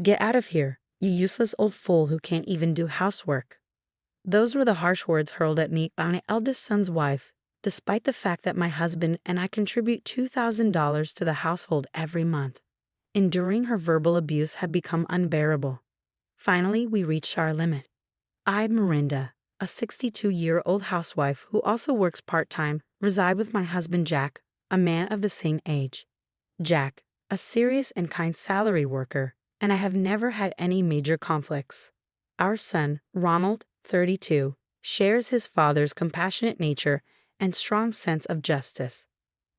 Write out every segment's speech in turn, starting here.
"Get out of here, you useless old fool who can't even do housework." Those were the harsh words hurled at me by my eldest son's wife, despite the fact that my husband and I contribute $2,000 to the household every month. Enduring her verbal abuse had become unbearable. Finally, we reached our limit. I, Miranda, a 62-year-old housewife who also works part-time, reside with my husband Jack, a man of the same age. Jack, a serious and kind salary worker, and I have never had any major conflicts. Our son, Ronald, 32, shares his father's compassionate nature and strong sense of justice.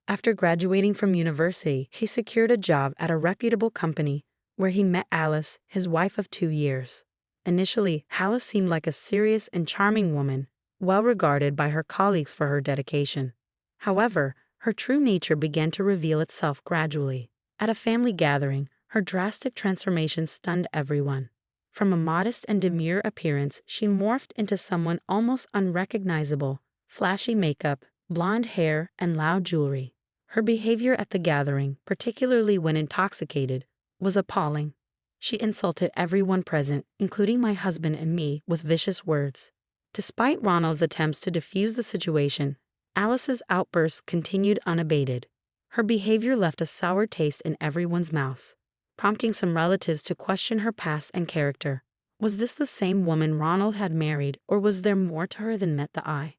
After graduating from university, he secured a job at a reputable company where he met Alice, his wife of 2 years. Initially, Alice seemed like a serious and charming woman, well regarded by her colleagues for her dedication. However, her true nature began to reveal itself gradually. At a family gathering, her drastic transformation stunned everyone. From a modest and demure appearance, she morphed into someone almost unrecognizable: flashy makeup, blonde hair, and loud jewelry. Her behavior at the gathering, particularly when intoxicated, was appalling. She insulted everyone present, including my husband and me, with vicious words. Despite Ronald's attempts to defuse the situation, Alice's outbursts continued unabated. Her behavior left a sour taste in everyone's mouths, prompting some relatives to question her past and character. Was this the same woman Ronald had married, or was there more to her than met the eye?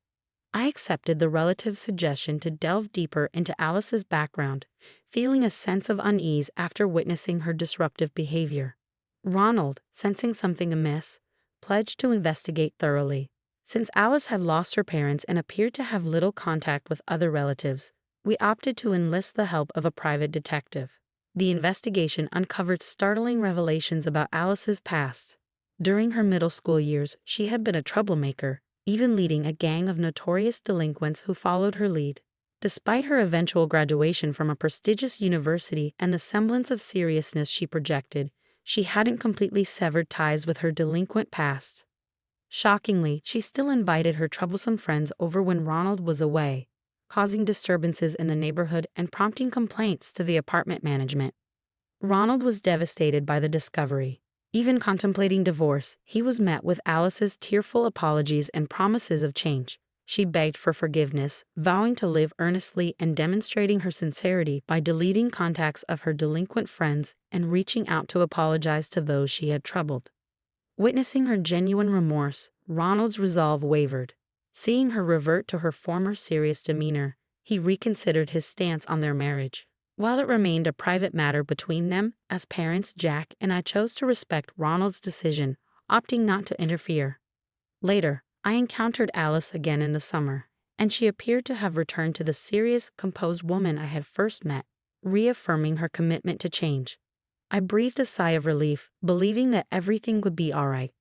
I accepted the relative's suggestion to delve deeper into Alice's background, feeling a sense of unease after witnessing her disruptive behavior. Ronald, sensing something amiss, pledged to investigate thoroughly. Since Alice had lost her parents and appeared to have little contact with other relatives, we opted to enlist the help of a private detective. The investigation uncovered startling revelations about Alice's past. During her middle school years, she had been a troublemaker, even leading a gang of notorious delinquents who followed her lead. Despite her eventual graduation from a prestigious university and the semblance of seriousness she projected, she hadn't completely severed ties with her delinquent past. Shockingly, she still invited her troublesome friends over when Ronald was away, causing disturbances in the neighborhood and prompting complaints to the apartment management. Ronald was devastated by the discovery. Even contemplating divorce, he was met with Alice's tearful apologies and promises of change. She begged for forgiveness, vowing to live earnestly and demonstrating her sincerity by deleting contacts of her delinquent friends and reaching out to apologize to those she had troubled. Witnessing her genuine remorse, Ronald's resolve wavered. Seeing her revert to her former serious demeanor, he reconsidered his stance on their marriage. While it remained a private matter between them, as parents, Jack and I chose to respect Ronald's decision, opting not to interfere. Later, I encountered Alice again in the summer, and she appeared to have returned to the serious, composed woman I had first met, reaffirming her commitment to change. I breathed a sigh of relief, believing that everything would be all right.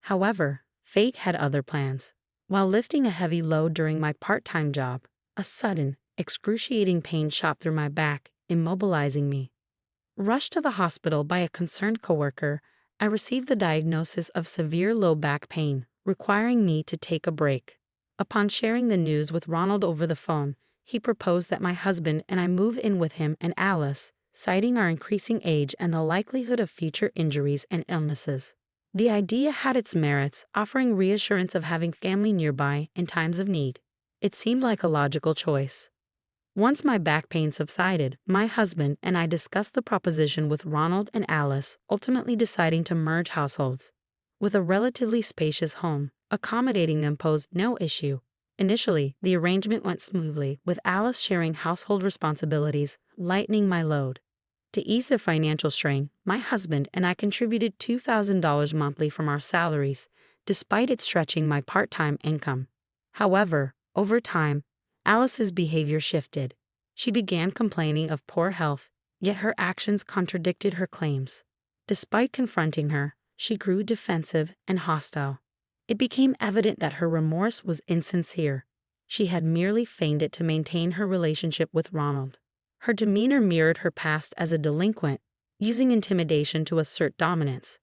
However, fate had other plans. While lifting a heavy load during my part-time job, a sudden, excruciating pain shot through my back, immobilizing me. Rushed to the hospital by a concerned coworker, I received the diagnosis of severe low back pain, requiring me to take a break. Upon sharing the news with Ronald over the phone, he proposed that my husband and I move in with him and Alice, citing our increasing age and the likelihood of future injuries and illnesses. The idea had its merits, offering reassurance of having family nearby in times of need. It seemed like a logical choice. Once my back pain subsided, my husband and I discussed the proposition with Ronald and Alice, ultimately deciding to merge households. With a relatively spacious home, accommodating them posed no issue. Initially, the arrangement went smoothly, with Alice sharing household responsibilities, lightening my load. To ease the financial strain, my husband and I contributed $2,000 monthly from our salaries, despite it stretching my part-time income. However, over time, Alice's behavior shifted. She began complaining of poor health, yet her actions contradicted her claims. Despite confronting her, she grew defensive and hostile. It became evident that her remorse was insincere. She had merely feigned it to maintain her relationship with Ronald. Her demeanor mirrored her past as a delinquent, using intimidation to assert dominance.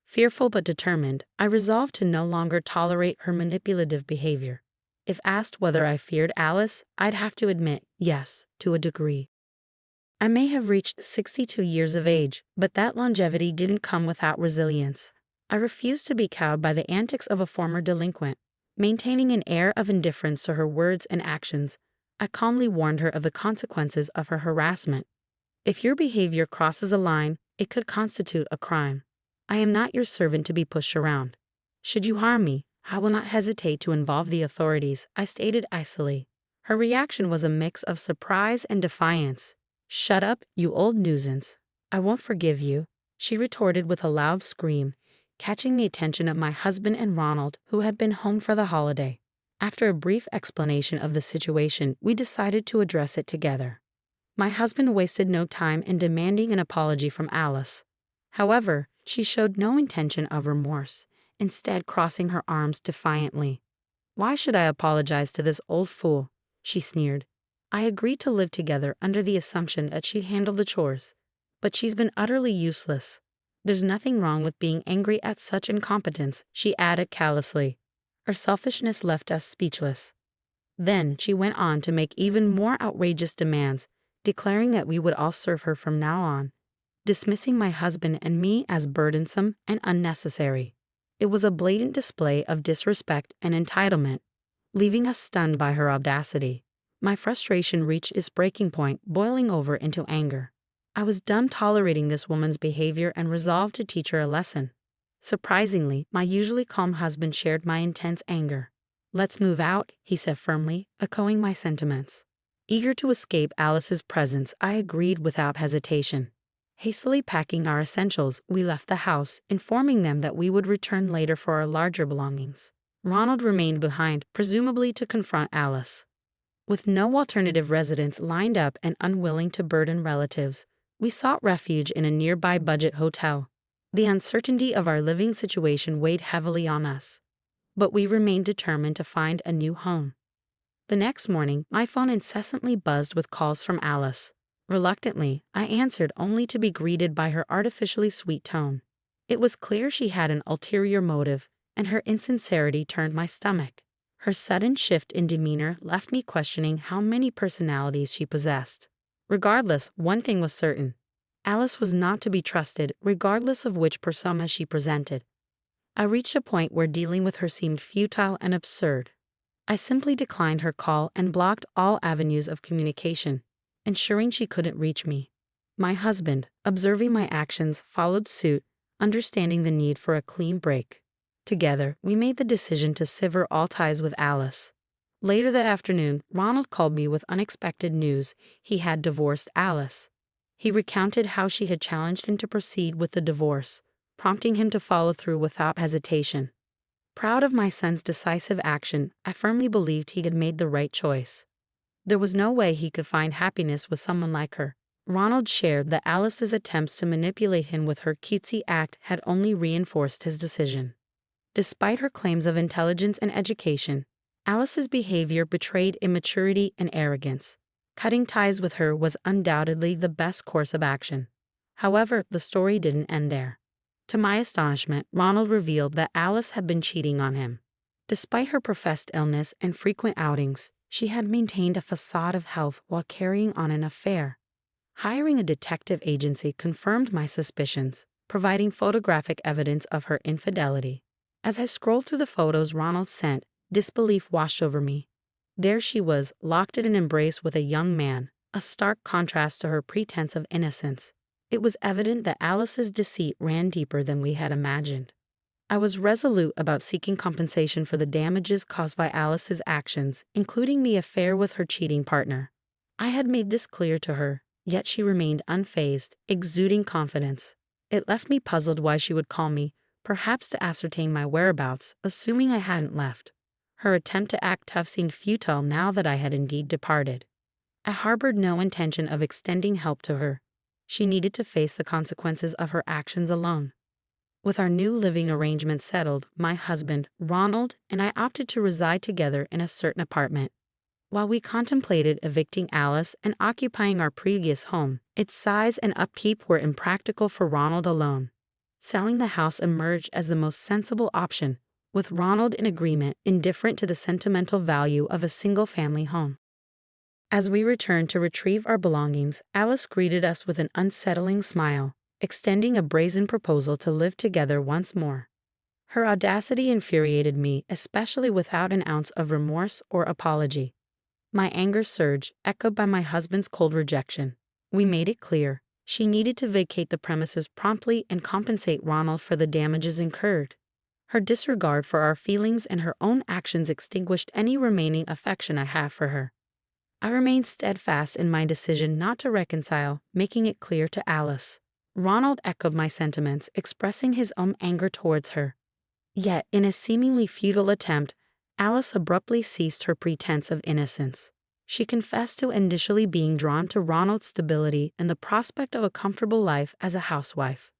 Fearful but determined, I resolved to no longer tolerate her manipulative behavior. If asked whether I feared Alice, I'd have to admit yes, to a degree. I may have reached 62 years of age, but that longevity didn't come without resilience. I refused to be cowed by the antics of a former delinquent. Maintaining an air of indifference to her words and actions, I calmly warned her of the consequences of her harassment. If your behavior crosses a line, it could constitute a crime. I am not your servant to be pushed around. Should you harm me, I will not hesitate to involve the authorities, I stated icily. Her reaction was a mix of surprise and defiance. Shut up, you old nuisance. I won't forgive you, she retorted with a loud scream, catching the attention of my husband and Ronald, who had been home for the holiday. After a brief explanation of the situation, we decided to address it together. My husband wasted no time in demanding an apology from Alice. However, she showed no intention of remorse, instead crossing her arms defiantly. Why should I apologize to this old fool? She sneered. I agreed to live together under the assumption that she'd handle the chores. But she's been utterly useless. There's nothing wrong with being angry at such incompetence, she added callously. Her selfishness left us speechless. Then she went on to make even more outrageous demands, declaring that we would all serve her from now on, dismissing my husband and me as burdensome and unnecessary. It was a blatant display of disrespect and entitlement, leaving us stunned by her audacity. My frustration reached its breaking point, boiling over into anger. I was done tolerating this woman's behavior and resolved to teach her a lesson. Surprisingly, my usually calm husband shared my intense anger. Let's move out, he said firmly, echoing my sentiments. Eager to escape Alice's presence, I agreed without hesitation. Hastily packing our essentials, we left the house, informing them that we would return later for our larger belongings. Ronald remained behind, presumably to confront Alice. With no alternative residence lined up and unwilling to burden relatives, we sought refuge in a nearby budget hotel. The uncertainty of our living situation weighed heavily on us, but we remained determined to find a new home. The next morning, my phone incessantly buzzed with calls from Alice. Reluctantly, I answered only to be greeted by her artificially sweet tone. It was clear she had an ulterior motive, and her insincerity turned my stomach. Her sudden shift in demeanor left me questioning how many personalities she possessed. Regardless, one thing was certain. Alice was not to be trusted, regardless of which persona she presented. I reached a point where dealing with her seemed futile and absurd. I simply declined her call and blocked all avenues of communication, ensuring she couldn't reach me. My husband, observing my actions, followed suit, understanding the need for a clean break. Together, we made the decision to sever all ties with Alice. Later that afternoon, Ronald called me with unexpected news. He had divorced Alice. He recounted how she had challenged him to proceed with the divorce, prompting him to follow through without hesitation. Proud of my son's decisive action, I firmly believed he had made the right choice. There was no way he could find happiness with someone like her. Ronald shared that Alice's attempts to manipulate him with her cutesy act had only reinforced his decision. Despite her claims of intelligence and education, Alice's behavior betrayed immaturity and arrogance. Cutting ties with her was undoubtedly the best course of action. However, the story didn't end there. To my astonishment, Ronald revealed that Alice had been cheating on him. Despite her professed illness and frequent outings, she had maintained a facade of health while carrying on an affair. Hiring a detective agency confirmed my suspicions, providing photographic evidence of her infidelity. As I scrolled through the photos Ronald sent, disbelief washed over me. There she was, locked in an embrace with a young man, a stark contrast to her pretense of innocence. It was evident that Alice's deceit ran deeper than we had imagined. I was resolute about seeking compensation for the damages caused by Alice's actions, including the affair with her cheating partner. I had made this clear to her, yet she remained unfazed, exuding confidence. It left me puzzled why she would call me, perhaps to ascertain my whereabouts, assuming I hadn't left. Her attempt to act tough seemed futile now that I had indeed departed. I harbored no intention of extending help to her. She needed to face the consequences of her actions alone. With our new living arrangement settled, my husband, Ronald, and I opted to reside together in a certain apartment. While we contemplated evicting Alice and occupying our previous home, its size and upkeep were impractical for Ronald alone. Selling the house emerged as the most sensible option, with Ronald in agreement, indifferent to the sentimental value of a single-family home. As we returned to retrieve our belongings, Alice greeted us with an unsettling smile, extending a brazen proposal to live together once more. Her audacity infuriated me, especially without an ounce of remorse or apology. My anger surged, echoed by my husband's cold rejection. We made it clear she needed to vacate the premises promptly and compensate Ronald for the damages incurred. Her disregard for our feelings and her own actions extinguished any remaining affection I have for her. I remained steadfast in my decision not to reconcile, making it clear to Alice. Ronald echoed my sentiments, expressing his own anger towards her. Yet, in a seemingly futile attempt, Alice abruptly ceased her pretense of innocence. She confessed to initially being drawn to Ronald's stability and the prospect of a comfortable life as a housewife.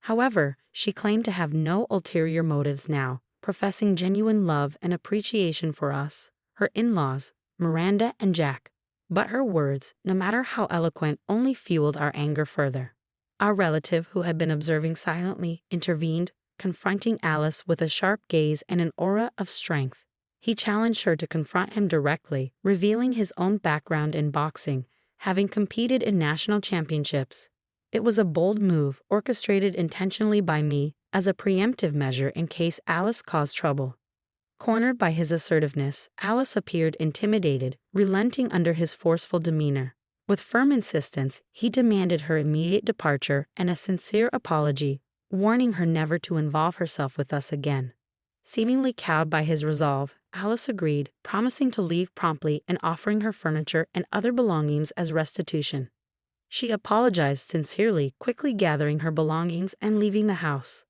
However, she claimed to have no ulterior motives now, professing genuine love and appreciation for us, her in-laws, Miranda and Jack. But her words, no matter how eloquent, only fueled our anger further. Our relative, who had been observing silently, intervened, confronting Alice with a sharp gaze and an aura of strength. He challenged her to confront him directly, revealing his own background in boxing, having competed in national championships. It was a bold move, orchestrated intentionally by me, as a preemptive measure in case Alice caused trouble. Cornered by his assertiveness, Alice appeared intimidated, relenting under his forceful demeanor. With firm insistence, he demanded her immediate departure and a sincere apology, warning her never to involve herself with us again. Seemingly cowed by his resolve, Alice agreed, promising to leave promptly and offering her furniture and other belongings as restitution. She apologized sincerely, quickly gathering her belongings and leaving the house.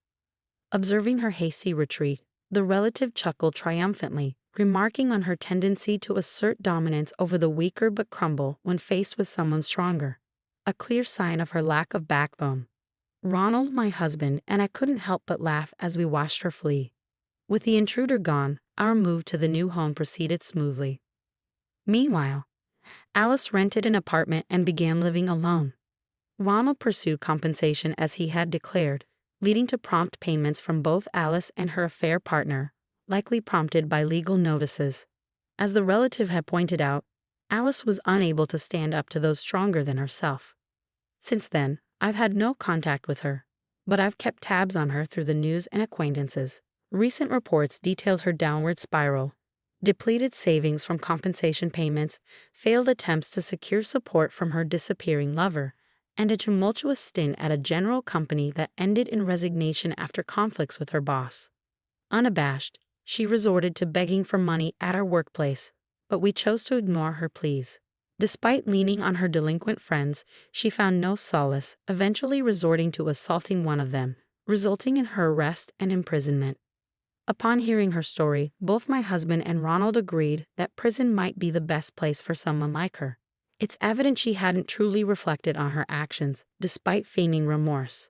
Observing her hasty retreat, the relative chuckled triumphantly, remarking on her tendency to assert dominance over the weaker but crumble when faced with someone stronger. A clear sign of her lack of backbone. Ronald, my husband, and I couldn't help but laugh as we watched her flee. With the intruder gone, our move to the new home proceeded smoothly. Meanwhile, Alice rented an apartment and began living alone. Ronald pursued compensation as he had declared, leading to prompt payments from both Alice and her affair partner, likely prompted by legal notices. As the relative had pointed out, Alice was unable to stand up to those stronger than herself. Since then, I've had no contact with her, but I've kept tabs on her through the news and acquaintances. Recent reports detailed her downward spiral, depleted savings from compensation payments, failed attempts to secure support from her disappearing lover, and a tumultuous stint at a general company that ended in resignation after conflicts with her boss. Unabashed, she resorted to begging for money at our workplace, but we chose to ignore her pleas. Despite leaning on her delinquent friends, she found no solace, eventually resorting to assaulting one of them, resulting in her arrest and imprisonment. Upon hearing her story, both my husband and Ronald agreed that prison might be the best place for someone like her. It's evident she hadn't truly reflected on her actions, despite feigning remorse.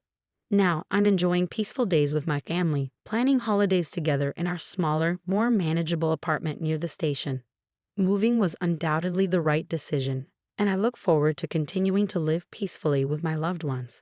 Now, I'm enjoying peaceful days with my family, planning holidays together in our smaller, more manageable apartment near the station. Moving was undoubtedly the right decision, and I look forward to continuing to live peacefully with my loved ones.